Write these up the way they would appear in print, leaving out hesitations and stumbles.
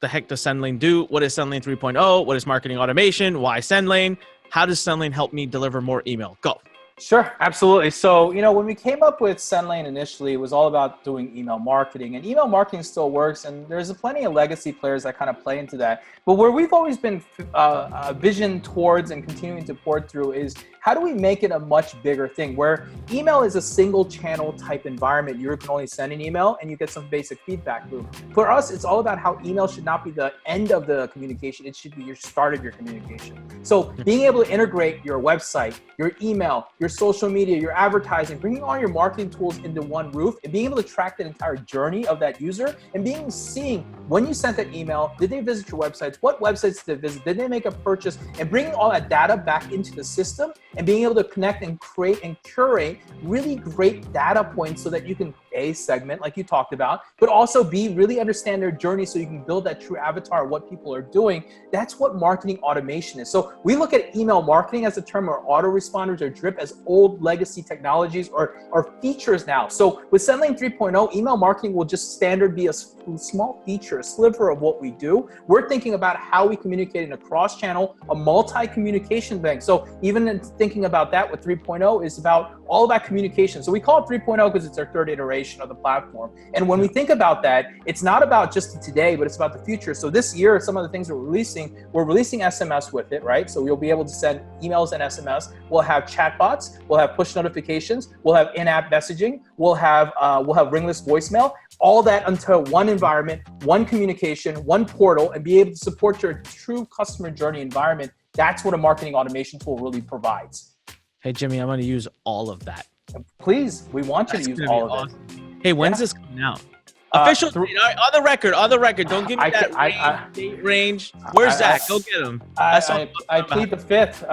the heck does Sendlane do? What is Sendlane 3.0? What is marketing automation? Why Sendlane? How does Sendlane help me deliver more email? Go. Sure, absolutely. So, when we came up with Sendlane initially, it was all about doing email marketing, and email marketing still works. And there's plenty of legacy players that kind of play into that. But where we've always been vision towards and continuing to port through is how do we make it a much bigger thing where email is a single channel type environment. You can only send an email and you get some basic feedback loop. For us, it's all about how email should not be the end of the communication. It should be your start of your communication. So being able to integrate your website, your email, your social media, your advertising, bringing all your marketing tools into one roof and being able to track that entire journey of that user and seeing when you sent that email, did they visit your websites? What websites did they visit? Did they make a purchase? And bringing all that data back into the system and being able to connect and create and curate really great data points so that you can segment like you talked about, but also really understand their journey so you can build that true avatar of what people are doing. That's what marketing automation is. So we look at email marketing as a term, or autoresponders or drip as old legacy technologies or features now. So with Sendlane 3.0, email marketing will just be a small feature, a sliver of what we do. We're thinking about how we communicate in a cross-channel, a multi-communication thing. So even in thinking about that with 3.0 is about all about communication. So we call it 3.0 because it's our third iteration of the platform. And when we think about that, it's not about just today, but it's about the future. So this year, some of the things we're releasing SMS with it, right? So you'll be able to send emails and SMS. We'll have chatbots. We'll have push notifications. We'll have in-app messaging. We'll have ringless voicemail. All that into one environment, one communication, one portal, and be able to support your true customer journey environment. That's what a marketing automation tool really provides. Hey, Jimmy, I'm going to use all of that. Please, we want you to use all of it. Hey, when's this coming out? Official date, on the record. Don't give me date range. Where's Zach? Go get him. I plead the fifth.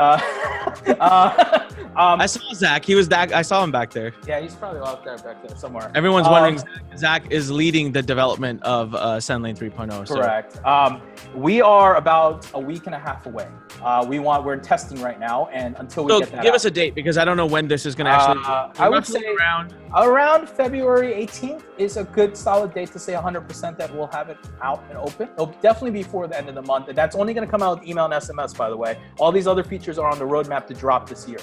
I saw Zach. I saw him back there. Yeah, he's probably out there back there somewhere. Everyone's wondering, Zach is leading the development of Sendlane 3.0. Correct. We are about a week and a half away. We're in testing right now, and until we get that give us a date, because I don't know when this is going to actually. I would say around February 18th is a good solid date to say 100% that we'll have it out and open. It'll definitely be before the end of the month, and that's only going to come out with email and SMS, by the way. All these other features are on the roadmap to drop this year.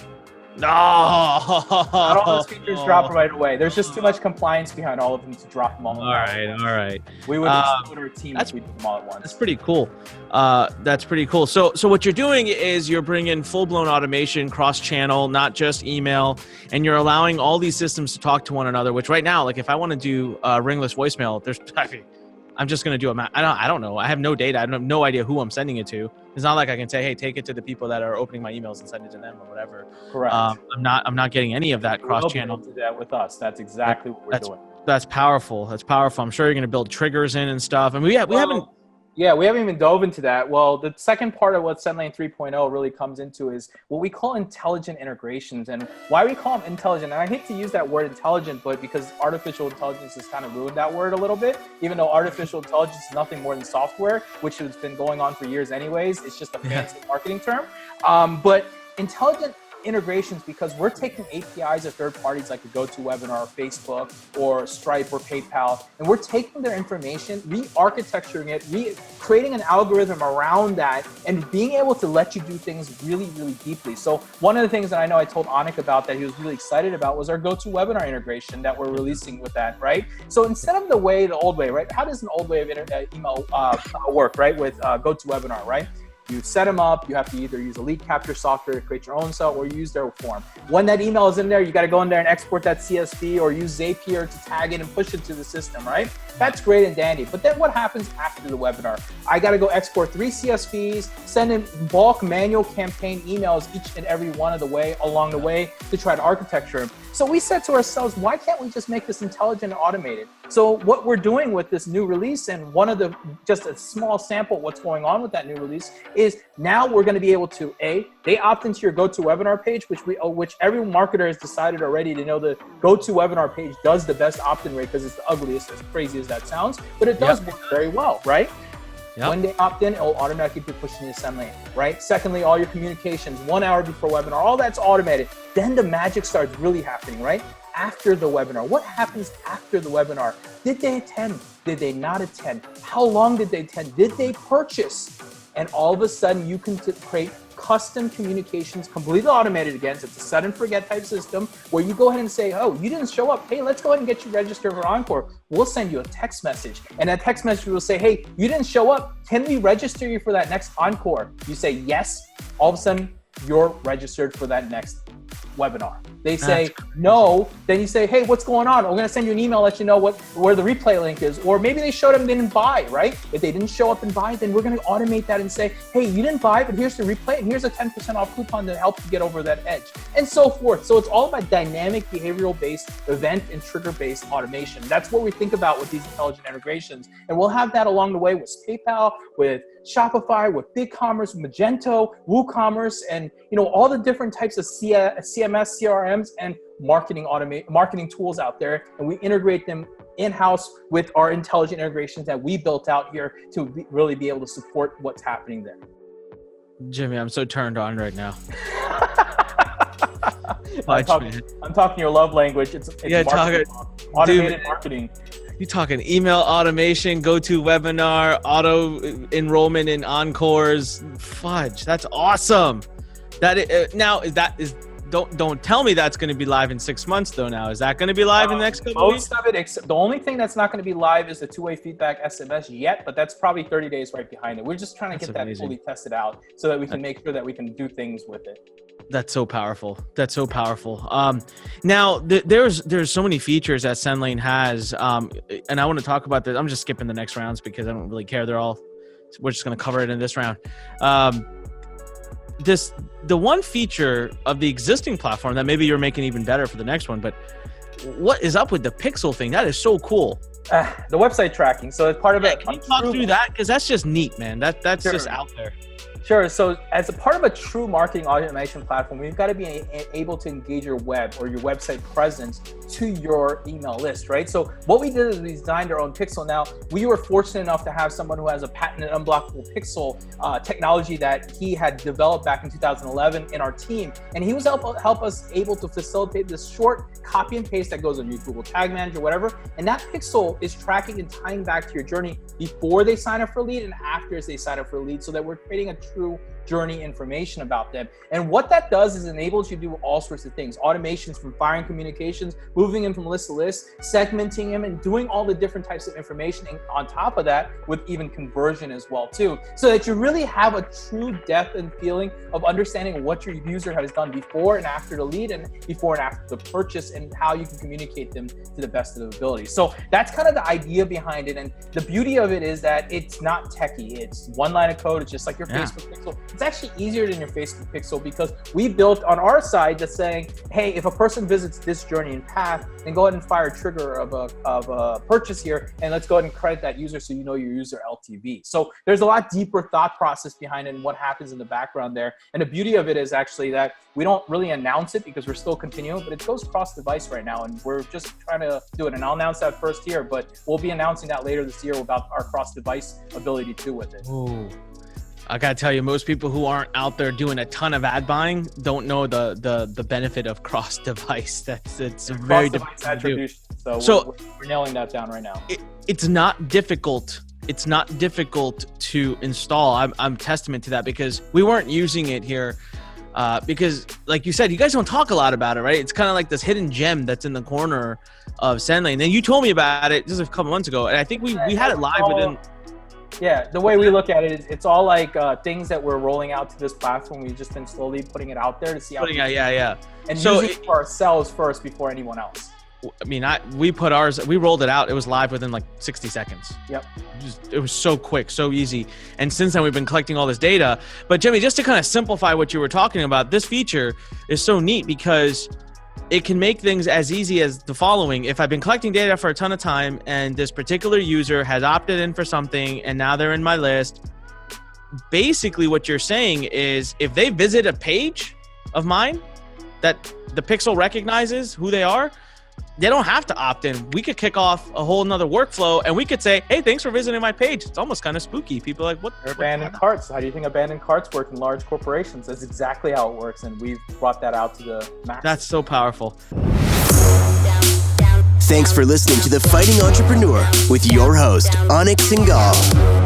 No, not all those features drop right away. There's just too much compliance behind all of them to drop them all. All right. We would explode our team if we did them all at once. That's pretty cool. So what you're doing is you're bringing full-blown automation, cross-channel, not just email, and you're allowing all these systems to talk to one another. Which right now, like if I want to do ringless voicemail, I'm just going to do I don't know. I have no data. I have no idea who I'm sending it to. It's not like I can say, hey, take it to the people that are opening my emails and send it to them or whatever. Correct. I'm not getting any of that cross-channel. Do that with us. That's exactly what we're doing. That's powerful. I'm sure you're going to build triggers in and stuff. And we haven't. Yeah, we haven't even dove into that. Well, the second part of what Sendlane 3.0 really comes into is what we call intelligent integrations. And why we call them intelligent, and I hate to use that word intelligent, but because artificial intelligence has kind of ruined that word a little bit, even though artificial intelligence is nothing more than software, which has been going on for years anyways. It's just a fancy marketing term. But intelligent integrations, because we're taking APIs of third parties like a GoToWebinar or Facebook or Stripe or PayPal, and we're taking their information, re-architecturing it, creating an algorithm around that, and being able to let you do things really, really deeply. So one of the things that I know I told Anik about that he was really excited about was our GoToWebinar integration that we're releasing with that, right? So instead of the old way, right? How does an old way of email work, right? With GoToWebinar, right? You set them up, you have to either use a lead capture software to create your own cell or use their form. When that email is in there, you got to go in there and export that CSV or use Zapier to tag it and push it to the system, right? That's great and dandy. But then what happens after the webinar? I got to go export 3 CSVs, send in bulk manual campaign emails each and every one of the way along the way to try to architecture them. So we said to ourselves, why can't we just make this intelligent and automated? So what we're doing with this new release, and just a small sample of what's going on with that new release, is now we're going to be able to, they opt into your GoToWebinar page, which every marketer has decided already to know the GoToWebinar page does the best opt-in rate because it's the ugliest, as crazy as that sounds, but it does work very well, right? Yep. When they opt in, it will automatically be pushed into Sendlane, right? Secondly, all your communications, 1 hour before webinar, all that's automated. Then the magic starts really happening, right? After the webinar. What happens after the webinar? Did they attend? Did they not attend? How long did they attend? Did they purchase? And all of a sudden you can create custom communications, completely automated again. So it's a set and forget type system where you go ahead and say, oh, you didn't show up. Hey, let's go ahead and get you registered for Encore. We'll send you a text message. And that text message will say, hey, you didn't show up. Can we register you for that next Encore? You say yes. All of a sudden, you're registered for that next webinar. They say no, then you say, hey, what's going on? We're gonna send you an email, let you know where the replay link is. Or maybe they showed up and they didn't buy, right? If they didn't show up and buy, then we're gonna automate that and say, hey, you didn't buy, but here's the replay and here's a 10% off coupon to help you get over that edge, and so forth. So it's all about dynamic behavioral-based, event and trigger-based automation. That's what we think about with these intelligent integrations. And we'll have that along the way with PayPal, with Shopify, with BigCommerce, Magento, WooCommerce, and all the different types of CMS, CRMs, and marketing tools out there, and we integrate them in-house with our intelligent integrations that we built out here to really be able to support what's happening there. Jimmy, I'm so turned on right now. I'm talking your love language. It's automated marketing. You're talking email automation, GoToWebinar, auto enrollment in Encores. Fudge, that's awesome. Don't tell me that's going to be live in 6 months though. Now, is that going to be live in the next couple weeks? Most of it, the only thing that's not going to be live is the two-way feedback SMS yet, but that's probably 30 days right behind it. We're just trying to get that fully tested out so that we can make sure that we can do things with it. That's so powerful. That's so powerful. Now there's so many features that Sendlane has, and I want to talk about this. I'm just skipping the next rounds because I don't really care. We're just going to cover it in this round. The one feature of the existing platform that maybe you're making even better for the next one, but what is up with the pixel thing? That is so cool. The website tracking. So it's part of it. Can you talk through that? Because that's just neat, man. That's just out there. Sure. So as a part of a true marketing automation platform, we've got to be able to engage your web or your website presence to your email list, right? So what we did is we designed our own pixel. Now, we were fortunate enough to have someone who has a patented unblockable pixel technology that he had developed back in 2011 in our team. And he was help us able to facilitate this short copy and paste that goes on your Google Tag Manager, whatever. And that pixel is tracking and tying back to your journey before they sign up for a lead and after they sign up for a lead, so that we're creating a true journey information about them. And what that does is enables you to do all sorts of things. Automations from firing communications, moving them from list to list, segmenting them, and doing all the different types of information. And on top of that, with even conversion as well too, so that you really have a true depth and feeling of understanding what your user has done before and after the lead and before and after the purchase, and how you can communicate them to the best of their ability. So that's kind of the idea behind it. And the beauty of it is that it's not techie. It's one line of code. It's just like your Facebook pixel. It's actually easier than your Facebook pixel because we built on our side that's saying, hey, if a person visits this journey and path, then go ahead and fire a trigger of a purchase here, and let's go ahead and credit that user so you know your user LTV. So there's a lot deeper thought process behind it and what happens in the background there. And the beauty of it is actually that we don't really announce it because we're still continuing, but it goes cross-device right now, and we're just trying to do it. And I'll announce that first here, but we'll be announcing that later this year about our cross-device ability too with it. Ooh. I gotta tell you, most people who aren't out there doing a ton of ad buying don't know the benefit of cross-device. It's very difficult attribution. So we're nailing that down right now. It's not difficult. It's not difficult to install. I'm testament to that because we weren't using it here. Because like you said, you guys don't talk a lot about it, right? It's kind of like this hidden gem that's in the corner of Sendlane. Then you told me about it just a couple months ago, and I think we had it live within. Yeah, the way we look at it is it's all like things that we're rolling out to this platform. We've just been slowly putting it out there to see how and so using it for ourselves first before anyone else. I mean, we rolled it out. It was live within like 60 seconds. Yep. It was so quick, so easy. And since then, we've been collecting all this data. But Jimmy, just to kind of simplify what you were talking about, this feature is so neat because it can make things as easy as the following. If I've been collecting data for a ton of time and this particular user has opted in for something and now they're in my list, basically what you're saying is if they visit a page of mine that the pixel recognizes who they are, they don't have to opt in. We could kick off a whole nother workflow and we could say, hey, thanks for visiting my page. It's almost kind of spooky. People are like, what? Abandoned carts. How do you think abandoned carts work in large corporations? That's exactly how it works. And we've brought that out to the max. That's so powerful. Thanks for listening to The Fighting Entrepreneur with your host, Anik Singal.